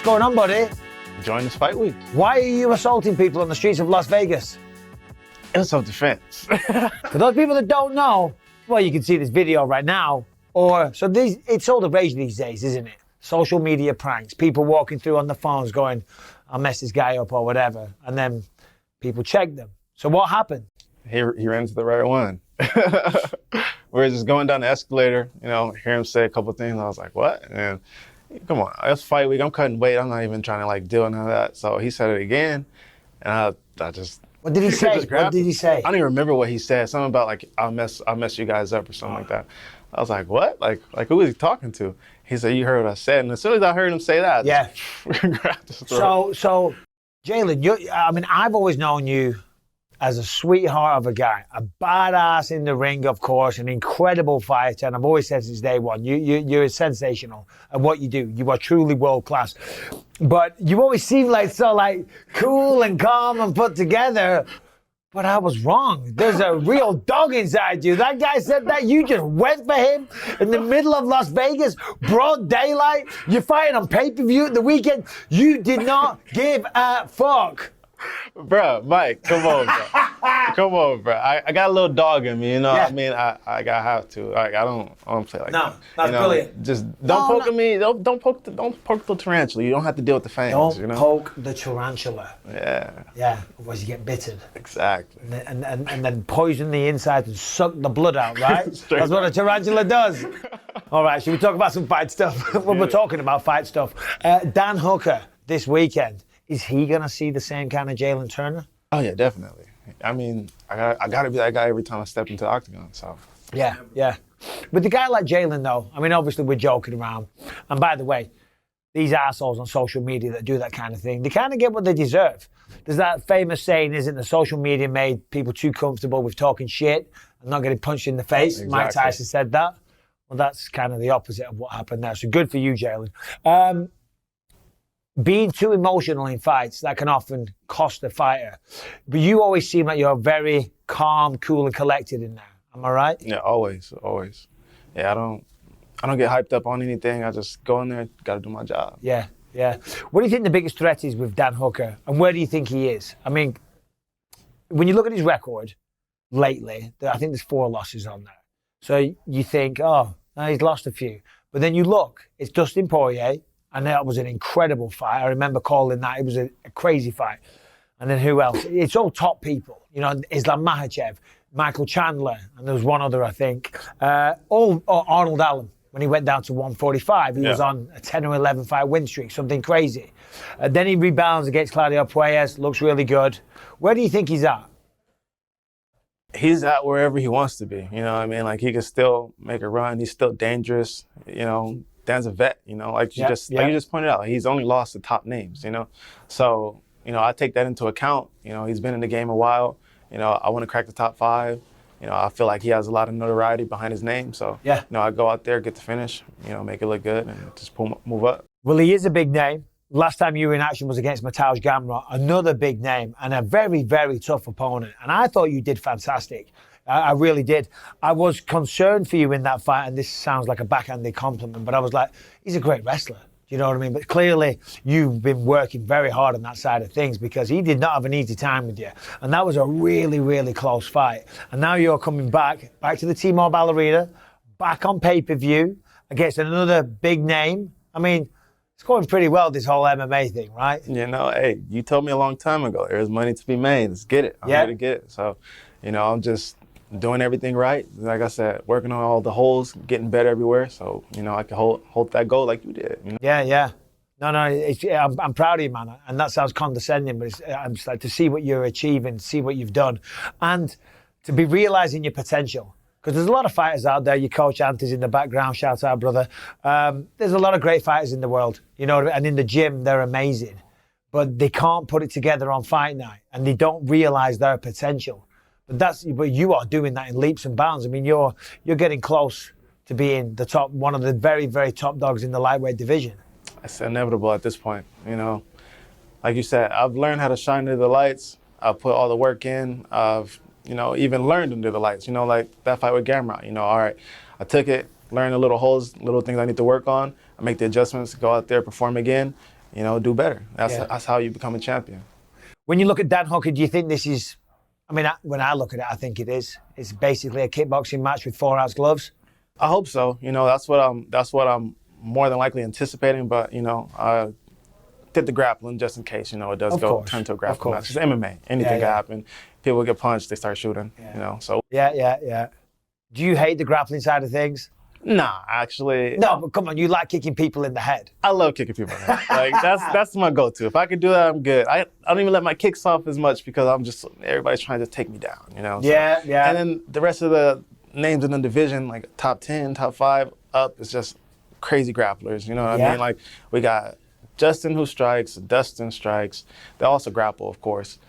What's going on, buddy? Join this fight week. Why are you assaulting people on the streets of Las Vegas? It was self-defense. For those people that don't know, well, you can see this video right now. It's all the rage these days, isn't it? Social media pranks, people walking through on the phones going, I'll mess this guy up or whatever. And then people check them. So what happened? He ran to the right one. We were just going down the escalator, hear him say a couple things. I was like, what? And come on, it's fight week. I'm cutting weight. I'm not even trying to deal with none of that. So he said it again. And I just... What did he say? What did he say? I don't even remember what he said. Something about I'll mess you guys up or something like that. I was like, what? Like who was he talking to? He said, you heard what I said. And as soon as I heard him say that, I just grabbed his throat. So JALIN, I've always known you as a sweetheart of a guy, a badass in the ring, of course, an incredible fighter. And I've always said since day one, you're sensational at what you do. You are truly world class. But you always seem so cool and calm and put together. But I was wrong. There's a real dog inside you. That guy said that. You just went for him in the middle of Las Vegas, broad daylight. You're fighting on pay-per-view at the weekend. You did not give a fuck. Bro, Mike, come on, bro. Come on, bro. I got a little dog in me, Yeah. I gotta have to. I don't play like that. No, that's brilliant. Just don't poke at me. Don't poke the tarantula. You don't have to deal with the fangs. Don't poke the tarantula. Yeah. Yeah, otherwise you get bitten. Exactly. And then poison the inside and suck the blood out, right? That's what a tarantula does. All right, should we talk about some fight stuff? When we're talking about fight stuff. Dan Hooker this weekend. Is he going to see the same kind of JALIN Turner? Oh, yeah, definitely. I got to be that guy every time I step into the octagon, so. Yeah. With a guy like JALIN, though, obviously we're joking around. And by the way, these assholes on social media that do that kind of thing, they kind of get what they deserve. There's that famous saying, isn't the social media made people too comfortable with talking shit and not getting punched in the face? Exactly. Mike Tyson said that. Well, that's kind of the opposite of what happened there. So good for you, JALIN. Being too emotional in fights, that can often cost a fighter. But you always seem like you're very calm, cool, and collected in there. Am I right? Yeah, always. Yeah, I don't get hyped up on anything. I just go in there, got to do my job. Yeah. What do you think the biggest threat is with Dan Hooker, and where do you think he is? When you look at his record lately, I think there's 4 losses on there. So you think, he's lost a few. But then you look, it's Dustin Poirier, and that was an incredible fight. I remember calling that. It was a crazy fight. And then who else? It's all top people. Islam Makhachev, Michael Chandler, and there was one other, I think. Arnold Allen, when he went down to 145. He was on a 10 or 11 fight win streak, something crazy. Then he rebounds against Claudio Puelles, looks really good. Where do you think he's at? He's at wherever he wants to be. He can still make a run. He's still dangerous, Dan's a vet, like you just pointed out. He's only lost the top names, So, I take that into account. He's been in the game a while. I want to crack the top 5. I feel like he has a lot of notoriety behind his name. So, I go out there, get the finish, make it look good and just move up. Well, he is a big name. Last time you were in action was against Mateusz Gamrot, another big name and a very, very tough opponent. And I thought you did fantastic. I really did. I was concerned for you in that fight, and this sounds like a backhanded compliment, but I was like, he's a great wrestler. Do you know what I mean? But clearly, you've been working very hard on that side of things because he did not have an easy time with you. And that was a really, really close fight. And now you're coming back to the T-Mobile Arena, back on pay-per-view against another big name. It's going pretty well, this whole MMA thing, right? Hey, you told me a long time ago, there's money to be made. Let's get it. I'm here to get it. So, I'm just doing everything right. Like I said, working on all the holes, getting better everywhere. So, I can hold that goal like you did. Yeah. No, I'm proud of you, man. And that sounds condescending, but I'm just like to see what you're achieving, see what you've done, and to be realizing your potential. Because there's a lot of fighters out there. Your coach Anti's in the background. Shout out, brother. There's a lot of great fighters in the world, and in the gym, they're amazing. But they can't put it together on fight night, and they don't realize their potential. But you are doing that in leaps and bounds. You're getting close to being the top, one of the very, very top dogs in the lightweight division. It's inevitable at this point. Like you said, I've learned how to shine under the lights. I've put all the work in. I've even learned under the lights. Like that fight with Gamrot. All right, I took it, learned the little holes, little things I need to work on. I make the adjustments, go out there, perform again, you know, do better. That's how you become a champion. When you look at Dan Hooker, do you think this is, I mean, when I look at it, I think it is. It's basically a kickboxing match with 4-ounce gloves. I hope so. You know, that's what I'm more than likely anticipating. But you know, I did the grappling just in case. You know, it does turn to a grappling match. It's MMA. Anything can happen. People get punched, they start shooting. You know, so yeah. Do you hate the grappling side of things? Nah, actually. No, but come on, you like kicking people in the head. I love kicking people in the head. Like that's my go-to. If I can do that, I'm good. I don't even let my kicks off as much because everybody's trying to take me down. You know. So, yeah. And then the rest of the names in the division, like top 10, top 5 up, is just crazy grapplers. You know what I mean? Like we got Justin who strikes, Dustin strikes. They also grapple, of course.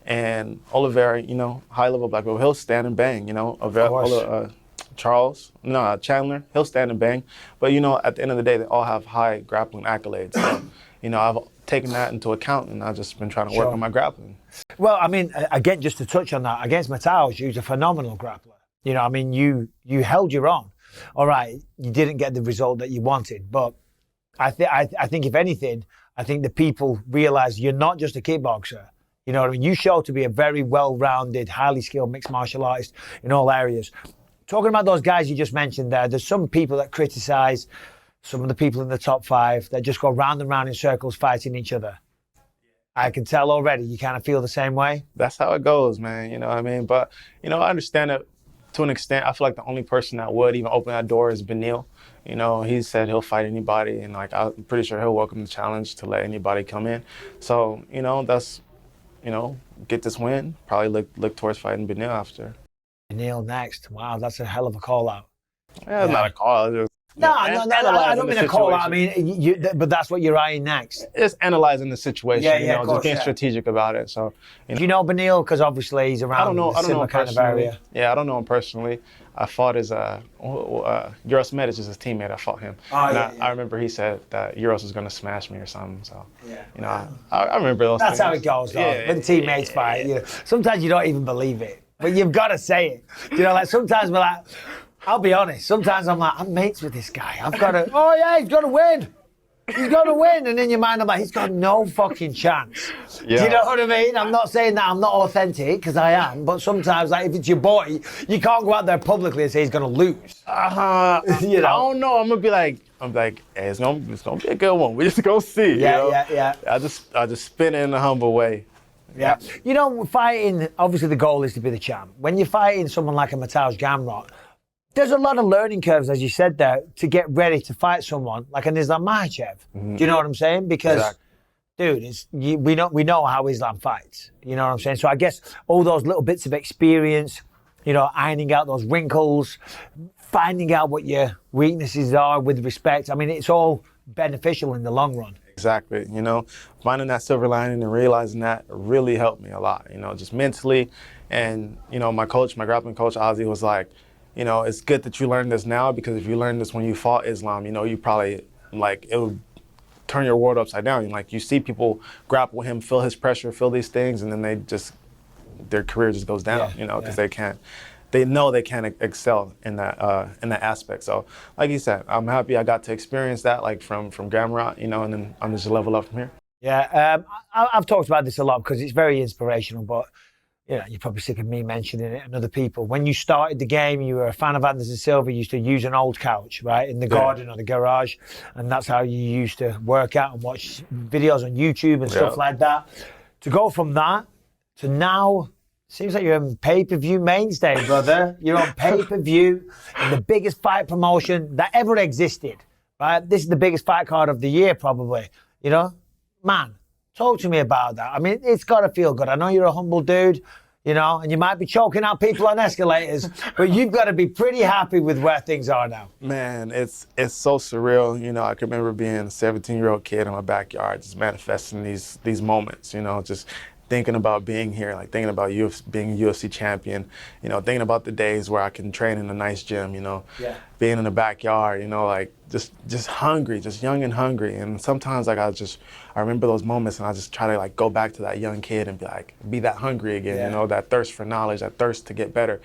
And Oliveira, you know, high-level black belt, he'll stand and bang. You know, Chandler, he'll stand and bang. But you know, at the end of the day, they all have high grappling accolades. So, you know, I've taken that into account, and I've just been trying to work on my grappling. Well, I mean, again, just to touch on that, against Matthaus, he was a phenomenal grappler. You know, I mean, you held your own. All right, you didn't get the result that you wanted, but I think if anything, I think the people realize you're not just a kickboxer. You know what I mean? You show to be a very well-rounded, highly skilled mixed martial artist in all areas. Talking about those guys you just mentioned there's some people that criticize some of the people in the top 5 that just go round and round in circles fighting each other. I can tell already you kind of feel the same way. That's how it goes, man. You know what I mean? But, you know, I understand it to an extent. I feel like the only person that would even open that door is Beneil. You know, he said he'll fight anybody, and like I'm pretty sure he'll welcome the challenge to let anybody come in. So, you know, that's, you know, get this win, probably look towards fighting Beneil after. Beneil next. Wow, that's a hell of a call out. Yeah, it's not a call. It's just, no, I don't mean a call out. I mean, but that's what you're eyeing next. It's analyzing the situation, you know, just being strategic about it. So, you know. Do you know Beneil? Because obviously he's around I don't know him kind of area. Yeah, I don't know him personally. I fought his Euros Medic is his teammate. I fought him. I remember he said that Euros was going to smash me or something. So, you know, I remember those things. That's how it goes, though. When teammates fight, you know, sometimes you don't even believe it. But you've got to say it. You know, like sometimes we're like, I'll be honest, sometimes I'm like, I'm mates with this guy. I've got to, oh yeah, he's got to win. He's got to win. And in your mind, I'm like, he's got no fucking chance. Yeah. Do you know what I mean? I'm not saying that I'm not authentic, because I am. But sometimes, like, if it's your boy, you can't go out there publicly and say he's going to lose. You know? I don't know. I'm going to be like, hey, it's gonna be a good one. We just going to see. Yeah. I just spin it in a humble way. Yeah. You know, fighting, obviously the goal is to be the champ. When you're fighting someone like a Matthaus Gamrot, there's a lot of learning curves, as you said there, to get ready to fight someone like an Islam Makhachev. Do you know what I'm saying? Because, dude, we know how Islam fights. You know what I'm saying? So I guess all those little bits of experience, you know, ironing out those wrinkles, finding out what your weaknesses are with respect. I mean, it's all beneficial in the long run. Exactly. You know, finding that silver lining and realizing that really helped me a lot, you know, just mentally. And, you know, my grappling coach, Ozzy, was like, you know, it's good that you learned this now, because if you learned this when you fought Islam, you know, you probably, like, it would turn your world upside down. Like, you see people grapple with him, feel his pressure, feel these things, and then their career just goes down, you know, because they know they can't excel in that aspect. So, like you said, I'm happy I got to experience that, like from Gamrot, you know, and then I'm just level up from here. Yeah, I've talked about this a lot because it's very inspirational, but you know, you're probably sick of me mentioning it and other people. When you started the game, you were a fan of Anderson Silva, you used to use an old couch, right, in the garden or the garage, and that's how you used to work out and watch videos on YouTube and stuff like that. To go from that to now, seems like you're a pay-per-view mainstay, brother. You're on pay-per-view in the biggest fight promotion that ever existed, right? This is the biggest fight card of the year, probably. You know, man, talk to me about that. I mean, it's got to feel good. I know you're a humble dude, you know, and you might be choking out people on escalators, but you've got to be pretty happy with where things are now. Man, it's so surreal. You know, I can remember being a 17-year-old kid in my backyard, just manifesting these moments, you know, just thinking about being here, like thinking about being a UFC champion, you know, thinking about the days where I can train in a nice gym, you know, being in the backyard, you know, like just hungry, just young and hungry. And sometimes like I remember those moments and I just try to like go back to that young kid and be that hungry again, you know, that thirst for knowledge, that thirst to get better.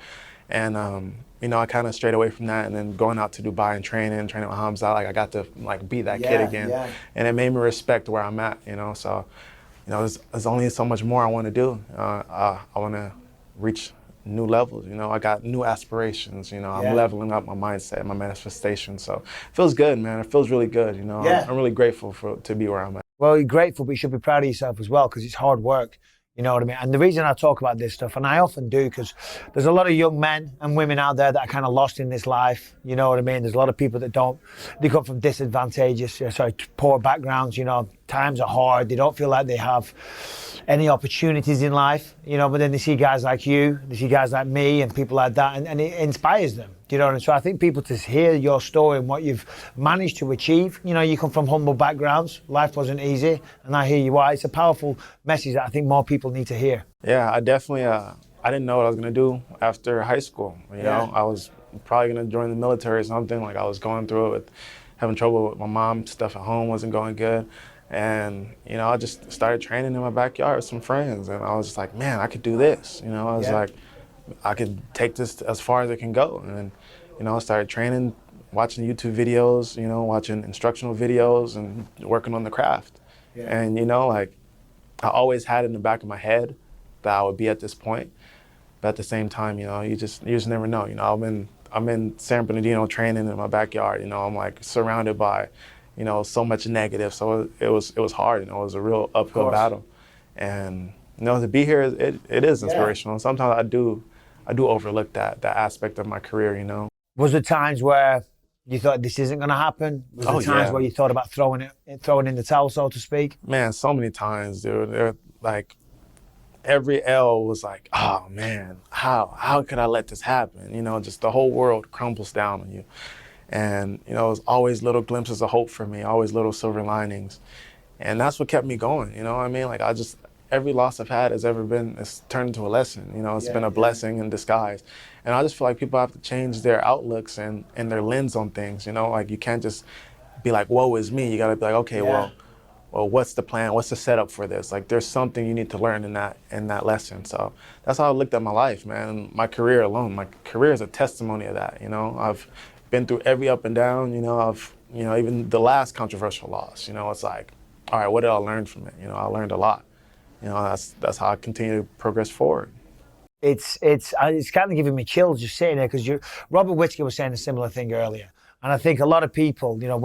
And you know, I kind of strayed away from that, and then going out to Dubai and training with Hamza, like I got to like be that kid again, and it made me respect where I'm at, you know. So, you know, there's only so much more I want to do. I want to reach new levels, you know. I got new aspirations, you know. I'm leveling up my mindset, my manifestation. So it feels good, man. It feels really good, you know. I'm really grateful to be where I'm at. Well, you're grateful, but you should be proud of yourself as well, because it's hard work. You know what I mean? And the reason I talk about this stuff, and I often do, because there's a lot of young men and women out there that are kind of lost in this life. You know what I mean? There's a lot of people that they come from poor backgrounds, you know, times are hard. They don't feel like they have any opportunities in life, you know, but then they see guys like you, they see guys like me and people like that, and it inspires them. Do you know what I mean? So I think people to hear your story and what you've managed to achieve, you know, you come from humble backgrounds, life wasn't easy, and I hear you are. It's a powerful message that I think more people need to hear. Yeah, I definitely, I didn't know what I was going to do after high school. You know, I was probably going to join the military or something. Like, I was going through it with having trouble with my mom, stuff at home wasn't going good. And, you know, I just started training in my backyard with some friends, and I was just like, man, I could do this. You know, I was like, I could take this as far as it can go. And, you know, I started training, watching YouTube videos, you know, watching instructional videos and working on the craft. And, you know, like, I always had in the back of my head that I would be at this point. But at the same time, you know, you just never know. You know, I'm in San Bernardino training in my backyard. You know, I'm like surrounded by, you know, so much negative. So it was hard. You know, it was a real uphill battle. And, you know, to be here, it is inspirational. Sometimes I do overlook that aspect of my career, you know. Was there times where you thought this isn't going to happen? Was there times where you thought about throwing in the towel, so to speak? Man, so many times, dude. They're like, every L was like, oh man, how could I let this happen? You know, just the whole world crumbles down on you. And, you know, it was always little glimpses of hope for me, always little silver linings. And that's what kept me going, you know what I mean? Like, every loss I've had it's turned into a lesson, you know, it's been a blessing in disguise. And I just feel like people have to change their outlooks and their lens on things, you know? Like, you can't just be like, woe is me. You gotta be like, okay, well, what's the plan? What's the setup for this? Like, there's something you need to learn in that lesson. So that's how I looked at my life, man. My career alone, my career is a testimony of that, you know? I've been through every up and down, you know, even the last controversial loss, you know, it's like, all right, what did I learn from it? You know, I learned a lot. You know, that's how I continue to progress forward. It's kind of giving me chills just sitting there, because Robert Whittaker was saying a similar thing earlier. And I think a lot of people, you know,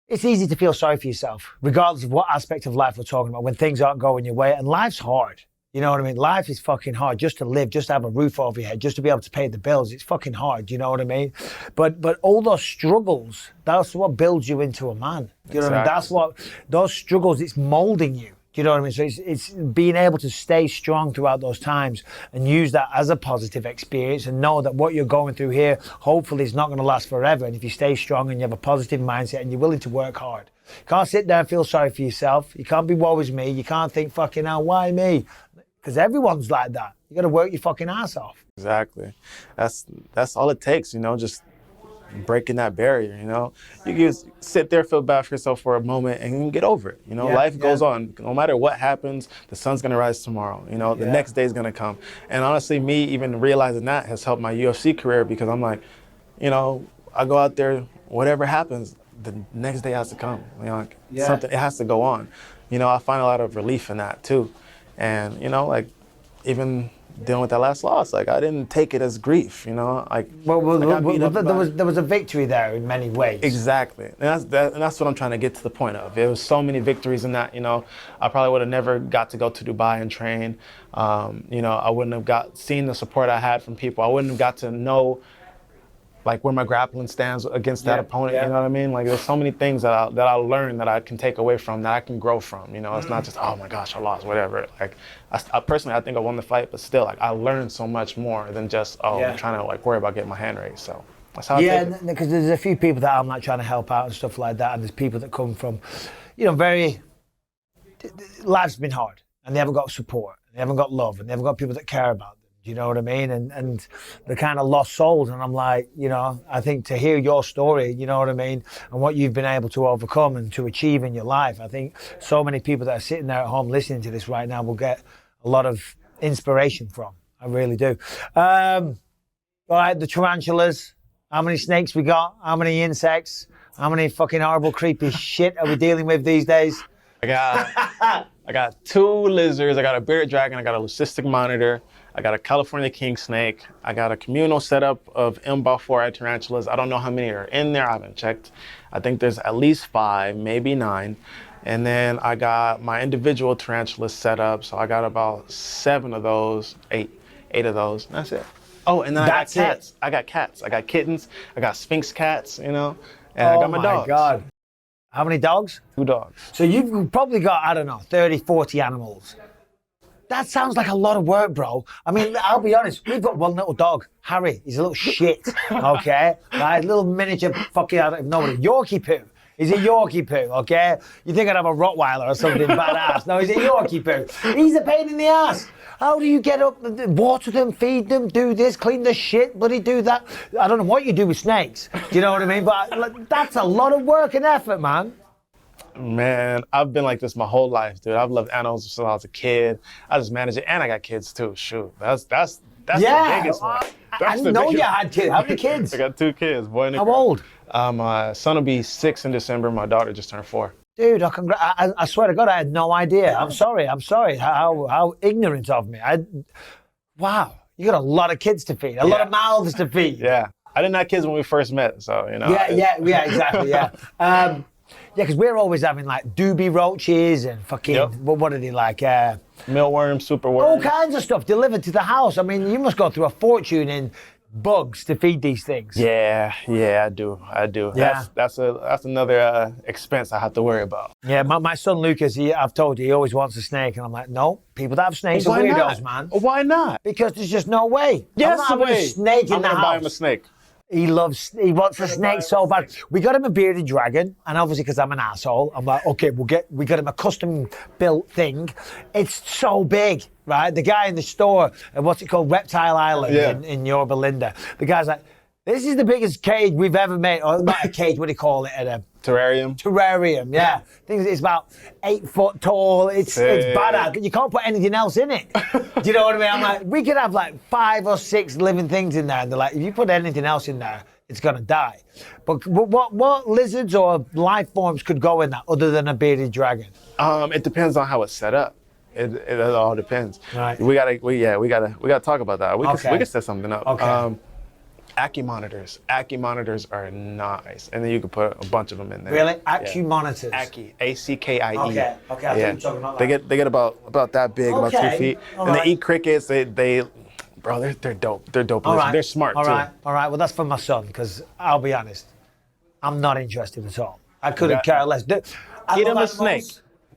it's easy to feel sorry for yourself, regardless of what aspect of life we're talking about, when things aren't going your way. And life's hard. You know what I mean? Life is fucking hard. Just to live, just to have a roof over your head, just to be able to pay the bills. It's fucking hard. You know what I mean? But all those struggles, that's what builds you into a man. You know what I mean? That's what, those struggles, it's molding you. You know what I mean? So it's being able to stay strong throughout those times and use that as a positive experience, and know that what you're going through here, hopefully, is not going to last forever. And if you stay strong and you have a positive mindset and you're willing to work hard, you can't sit there and feel sorry for yourself. You can't be woe is me. You can't think, fucking hell, why me? Because everyone's like that. You got to work your fucking ass off. Exactly. That's all it takes, you know, just breaking that barrier, you know. You can just sit there, feel bad for yourself for a moment, and you can get over it. You know, life goes on. No matter what happens, the sun's gonna rise tomorrow. You know, the next day's gonna come. And honestly, me even realizing that has helped my UFC career, because I'm like, you know, I go out there, whatever happens, the next day has to come. You know, like something, it has to go on. You know, I find a lot of relief in that too. And, you know, like, even dealing with that last loss, like, I didn't take it as grief, you know. Like, there was a victory there in many ways. Exactly, and that's what I'm trying to get to the point of. There was so many victories in that, you know. I probably would have never got to go to Dubai and train. You know, I wouldn't have seen the support I had from people. I wouldn't have got to know, like, where my grappling stands against that opponent. You know what I mean? Like, there's so many things that I learned that I can take away from, that I can grow from. You know, it's not just, oh my gosh, I lost, whatever. Like, I personally, I think I won the fight, but still, like, I learned so much more than just, I'm trying to, like, worry about getting my hand raised. So that's how I take it. Because there's a few people that I'm not trying to help out and stuff like that, and there's people that come from, you know, life's been hard, and they haven't got support, they haven't got love, and they haven't got people that care about them. You know what I mean? And they're kind of lost souls. And I'm like, you know, I think to hear your story, you know what I mean, and what you've been able to overcome and to achieve in your life, I think so many people that are sitting there at home listening to this right now will get a lot of inspiration from. I really do. All right, the tarantulas. How many snakes we got? How many insects? How many fucking horrible, creepy shit are we dealing with these days? I got 2 lizards. I got a bearded dragon. I got a leucistic monitor. I got a California king snake. I got a communal setup of M-4 tarantulas. I don't know how many are in there. I haven't checked. I think there's at least 5, maybe 9. And then I got my individual tarantulas set up. So I got about 7 of those, 8 of those. That's it. Oh, and then I got cats. I got cats. I got kittens. I got Sphinx cats, you know. And I got my dogs. Oh my God. How many dogs? 2 dogs. So you've probably got, I don't know, 30, 40 animals. That sounds like a lot of work, bro. I mean, I'll be honest. We've got one little dog, Harry. He's a little shit, okay? Right, little miniature fucking, I don't even know what a Yorkie poo. He's a Yorkie poo, okay? You think I'd have a Rottweiler or something badass. No, he's a Yorkie poo. He's a pain in the ass. How do you get up, water them, feed them, do this, clean the shit, bloody do that? I don't know what you do with snakes. Do you know what I mean? But that's a lot of work and effort, man. Man, I've been like this my whole life, dude. I've loved animals since I was a kid. I just manage it, and I got kids too. Shoot, that's the biggest one. I didn't know you had kids. How many kids? I got 2 kids, boy and a How girl. old? My son will be 6 in December. My daughter just turned 4. Dude, I swear to God, I had no idea. I'm sorry. How ignorant of me. Wow, you got a lot of kids to feed, a lot of mouths to feed. Yeah, I didn't have kids when we first met, so you know. Yeah, exactly. Yeah. Yeah, because we're always having like doobie roaches and fucking, what are they like? Mealworms, superworms. All kinds of stuff delivered to the house. I mean, you must go through a fortune in bugs to feed these things. Yeah, I do. Yeah. That's another expense I have to worry about. Yeah, my son Lucas, I've told you, he always wants a snake. And I'm like, no, people that have snakes are weirdos, man. Why not? Because there's just no way. Yes, I'm not having a snake in the house. Buy him a snake. He wants a snake so bad. We got him a bearded dragon, and obviously because I'm an asshole, I'm like, okay, we got him a custom built thing. It's so big, right? The guy in the store, what's it called, Reptile Island in Yorba Linda. The guy's like, this is the biggest cage we've ever made, or not a cage, what do you call it? Terrarium. Terrarium, yeah. I think it's about 8 foot tall. It's badass. You can't put anything else in it. Do you know what I mean? I'm like, we could have like 5 or 6 living things in there, and they're like, if you put anything else in there, it's gonna die. But what lizards or life forms could go in that other than a bearded dragon? It depends on how it's set up. It all depends. Right. We gotta talk about that. We can set something up. Okay. Monitors are nice, and then you can put a bunch of them in there. Really? Monitors. Ackie, ACKIE. Okay. I thought you were talking about that. They get about that big, about 2 feet, All and right. they eat crickets. Bro, they're dope. They're dope. All right. They're smart too. All right. Well, that's for my son, because I'll be honest, I'm not interested at all. I couldn't care less. Get him a snake.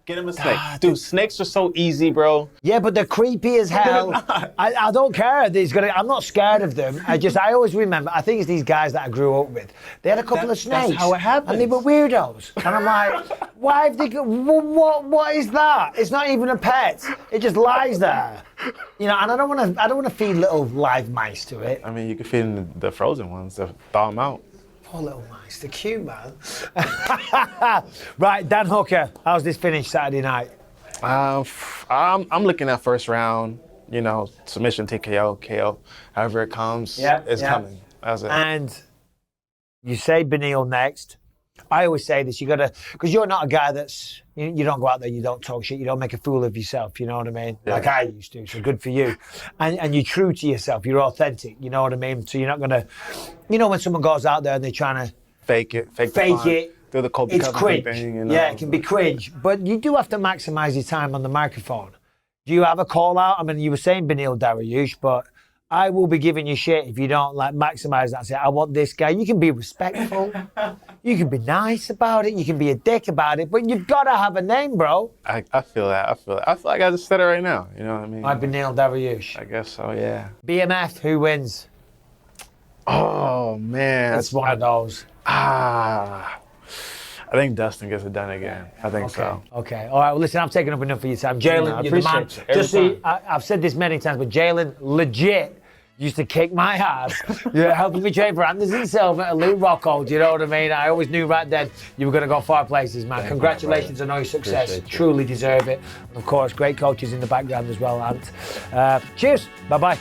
Get him a snake. Dude, snakes are so easy, bro. Yeah, but they're creepy as hell. I don't care. I'm not scared of them. I always remember, I think it's these guys that I grew up with. They had a couple of snakes. That's how it happens. And they were weirdos. And I'm like, why have they what is that? It's not even a pet. It just lies there. You know, and I don't want to feed little live mice to it. I mean, you can feed them the frozen ones to thaw them out. Poor little mice, they're cute, man. Right, Dan Hooker, how's this finish Saturday night? I'm looking at first round, you know, submission, TKO, KO, however it comes, it's coming. That's it. And you say Beneil next. I always say this, because you're not a guy that's, you don't go out there, you don't talk shit, you don't make a fool of yourself, you know what I mean? Yeah. Like I used to, so good for you. And you're true to yourself, you're authentic, you know what I mean? So you're not going to, when someone goes out there and they're trying to fake it, do the Kobe it's cringe. Thing, you know? Yeah, it can be cringe, but you do have to maximize your time on the microphone. Do you have a call out? I mean, you were saying Beneil Dariush, but I will be giving you shit if you don't maximize that. Say, I want this guy. You can be respectful. You can be nice about it. You can be a dick about it, but you've got to have a name, bro. I feel that. I feel like I just said it right now. You know what I mean? I've Beneil Dariush. I guess so, yeah. BMF, who wins? Oh, man. It's one of those. I think Dustin gets it done again. I think so. Okay. All right. Well, listen, I've taken up enough of your time. JALIN, you're the man. Just see, I've said this many times, but JALIN legit used to kick my ass. You're helping me train for Anderson Silva and Lou Rocco. Do you know what I mean? I always knew right then you were going to go far places, man. Congratulations on all your success. Truly deserve it. And of course, great coaches in the background as well, Ant. Cheers. Bye-bye.